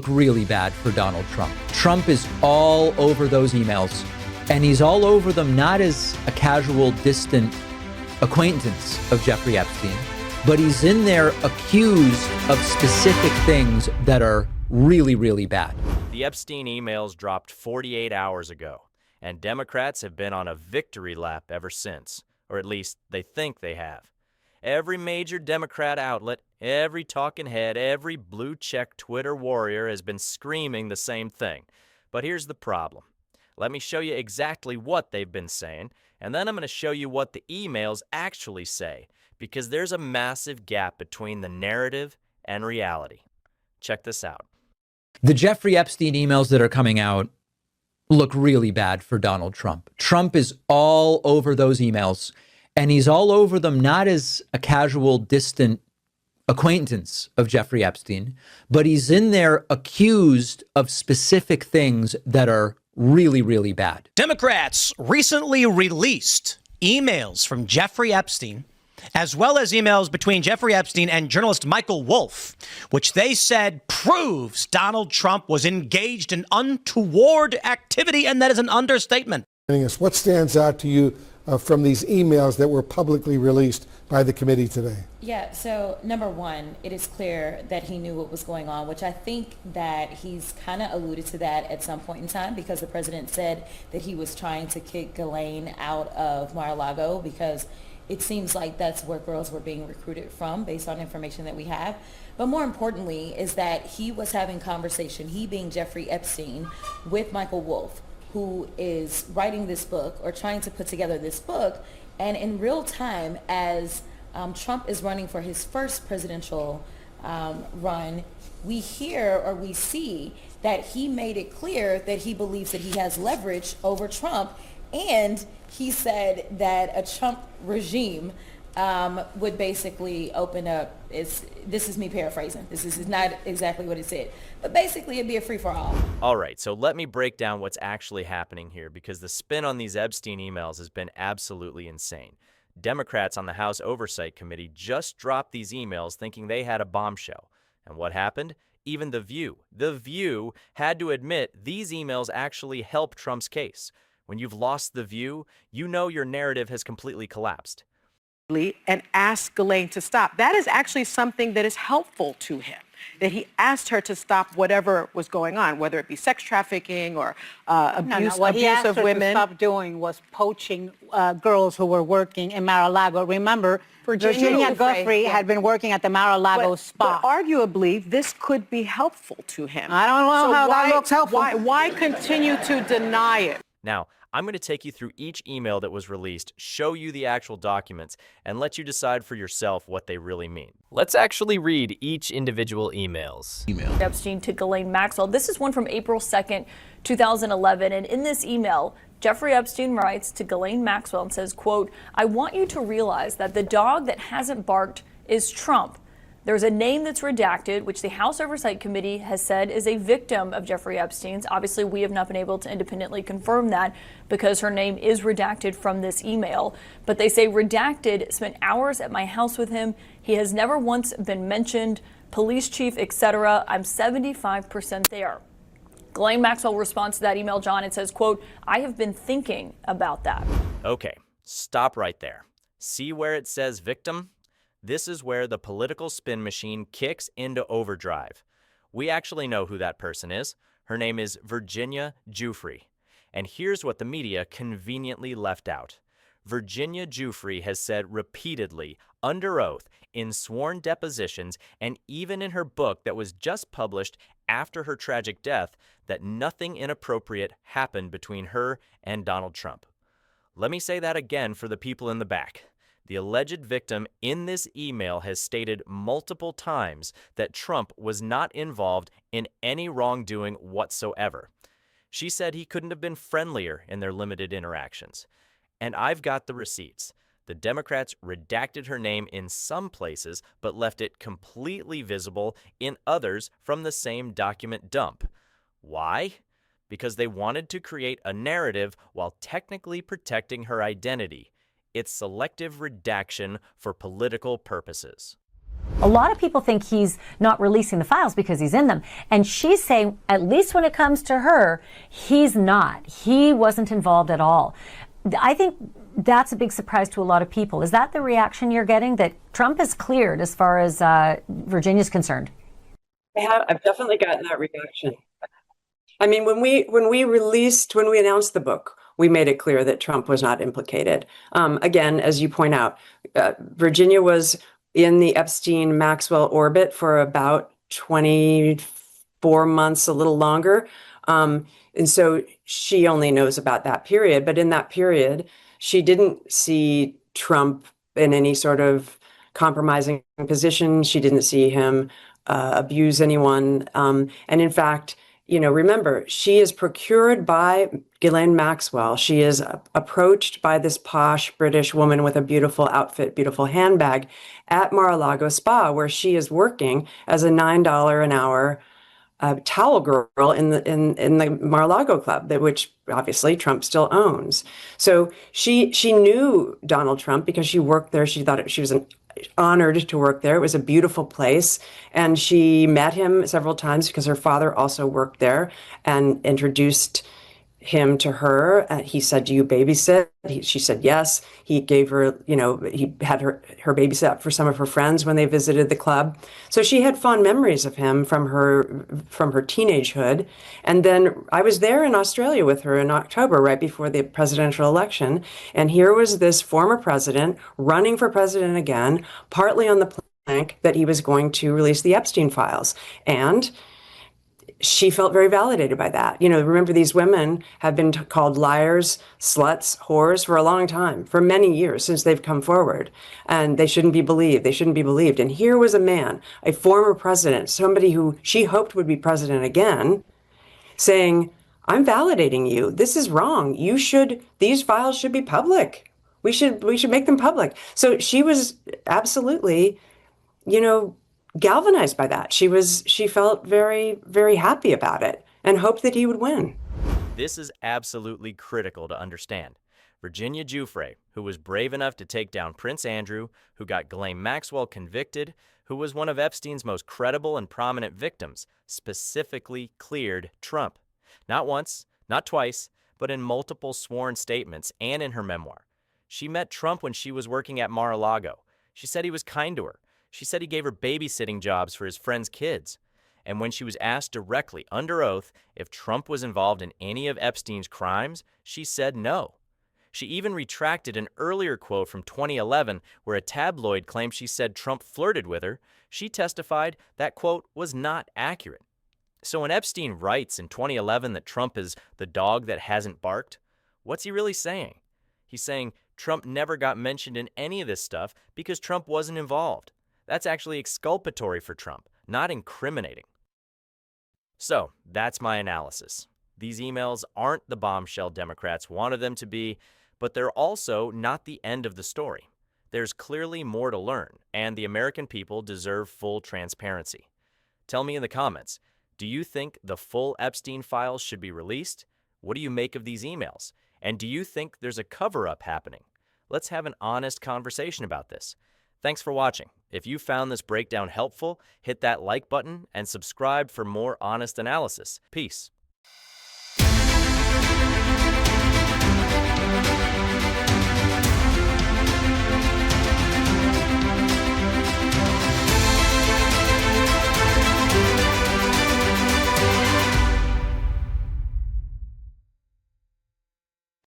look really bad for Donald Trump. Trump is all over those emails, and he's all over them not as a casual, distant acquaintance of Jeffrey Epstein, but he's in there accused of specific things that are really, really bad. The Epstein emails dropped 48 hours ago, and Democrats have been on a victory lap ever since, or at least they think they have. Every major Democrat outlet, every talking head, every blue-check Twitter warrior has been screaming the same thing. But here's the problem. Let me show you exactly what they've been saying, and then I'm going to show you what the emails actually say, because there's a massive gap between the narrative and reality. Check this out. The Jeffrey Epstein emails that are coming out look really bad for Donald Trump. Trump is all over those emails, and he's all over them not as a casual, distant acquaintance of Jeffrey Epstein, but he's in there accused of specific things that are really, really bad. Democrats recently released emails from Jeffrey Epstein, as well as emails between Jeffrey Epstein and journalist Michael Wolff, which they said proves Donald Trump was engaged in untoward activity, and that is an understatement. What stands out to you from these emails that were publicly released by the committee today? Yeah, so number one, it is clear that he knew what was going on, which I think that he's kind of alluded to that at some point in time, because the president said that he was trying to kick Ghislaine out of Mar-a-Lago because it seems like that's where girls were being recruited from based on information that we have. But more importantly is that he was having conversation, he being Jeffrey Epstein, with Michael Wolff, who is writing this book or trying to put together this book. And in real time, as Trump is running for his first presidential run, we hear or we see that he made it clear that he believes that he has leverage over Trump. And he said that a Trump regime would basically open up, this is me paraphrasing, this is not exactly what it said, but basically it'd be a free-for-all. All right, so let me break down what's actually happening here, because the spin on these Epstein emails has been absolutely insane. Democrats on the House Oversight Committee just dropped these emails thinking they had a bombshell. And what happened? Even The View had to admit these emails actually help Trump's case. When you've lost The View, you know your narrative has completely collapsed. And ask Ghislaine to stop. That is actually something that is helpful to him, that he asked her to stop whatever was going on, whether it be sex trafficking or abuse What he asked of her women. to stop doing was poaching girls who were working in Mar-a-Lago. Remember, Virginia Giuffre had been working at the Mar-a-Lago spa. But arguably, this could be helpful to him. I don't know how that looks helpful. Why continue to deny it? Now, I'm going to take you through each email that was released, show you the actual documents, and let you decide for yourself what they really mean. Let's actually read each individual emails. Epstein to Ghislaine Maxwell. This is one from April 2nd, 2011. And in this email, Jeffrey Epstein writes to Ghislaine Maxwell and says, quote, "I want you to realize that the dog that hasn't barked is Trump. There's a name that's redacted, which the House Oversight Committee has said is a victim of Jeffrey Epstein's. Obviously, we have not been able to independently confirm that because her name is redacted from this email. But they say redacted spent hours at my house with him. He has never once been mentioned, police chief, etc. I'm 75% there." Ghislaine Maxwell responds to that email, John, and says, quote, "I have been thinking about that." Okay, stop right there. See where it says victim? This is where the political spin machine kicks into overdrive. We actually know who that person is. Her name is Virginia Giuffre. And here's what the media conveniently left out. Virginia Giuffre has said repeatedly, under oath, in sworn depositions, and even in her book that was just published after her tragic death, that nothing inappropriate happened between her and Donald Trump. Let me say that again for the people in the back. The alleged victim in this email has stated multiple times that Trump was not involved in any wrongdoing whatsoever. She said he couldn't have been friendlier in their limited interactions. And I've got the receipts. The Democrats redacted her name in some places, but left it completely visible in others from the same document dump. Why? Because they wanted to create a narrative while technically protecting her identity. It's selective redaction for political purposes. A lot of people think he's not releasing the files because he's in them. And she's saying, at least when it comes to her, he's not. He wasn't involved at all. I think that's a big surprise to a lot of people. Is that the reaction you're getting, that Trump is cleared as far as Virginia's concerned? I've definitely gotten that reaction. I mean, when we announced the book, we made it clear that Trump was not implicated. Again, as you point out, Virginia was in the Epstein-Maxwell orbit for about 24 months, a little longer. And so she only knows about that period. But in that period, she didn't see Trump in any sort of compromising position. She didn't see him abuse anyone. And in fact, remember, she is procured by Ghislaine Maxwell. She is approached by this posh British woman with a beautiful outfit, beautiful handbag at Mar-a-Lago Spa, where she is working as a $9 an hour towel girl in the Mar-a-Lago club, which obviously Trump still owns. So she knew Donald Trump because she worked there. She thought she was honored to work there. It was a beautiful place. And she met him several times because her father also worked there and introduced him to her. He said, "Do you babysit?" She said yes. He gave her, he had her babysit for some of her friends when they visited the club. So she had fond memories of him from her teenagehood. And then I was there in Australia with her in October, right before the presidential election. And here was this former president running for president again, partly on the plank that he was going to release the Epstein files. And she felt very validated by that. Remember, these women have been called liars, sluts, whores for a long time, for many years since they've come forward. And they shouldn't be believed. They shouldn't be believed. And here was a man, a former president, somebody who she hoped would be president again, saying, "I'm validating you. This is wrong. These files should be public. We should make them public." So she was absolutely, galvanized by that. She felt very, very happy about it and hoped that he would win. This is absolutely critical to understand. Virginia Giuffre, who was brave enough to take down Prince Andrew, who got Ghislaine Maxwell convicted, who was one of Epstein's most credible and prominent victims, specifically cleared Trump. Not once, not twice, but in multiple sworn statements and in her memoir. She met Trump when she was working at Mar-a-Lago. She said he was kind to her. She said he gave her babysitting jobs for his friends' kids. And when she was asked directly, under oath, if Trump was involved in any of Epstein's crimes, she said no. She even retracted an earlier quote from 2011 where a tabloid claimed she said Trump flirted with her. She testified that quote was not accurate. So when Epstein writes in 2011 that Trump is the dog that hasn't barked, what's he really saying? He's saying Trump never got mentioned in any of this stuff because Trump wasn't involved. That's actually exculpatory for Trump, not incriminating. So that's my analysis. These emails aren't the bombshell Democrats wanted them to be, but they're also not the end of the story. There's clearly more to learn, and the American people deserve full transparency. Tell me in the comments, do you think the full Epstein files should be released? What do you make of these emails? And do you think there's a cover-up happening? Let's have an honest conversation about this. Thanks for watching. If you found this breakdown helpful, hit that like button and subscribe for more honest analysis. Peace.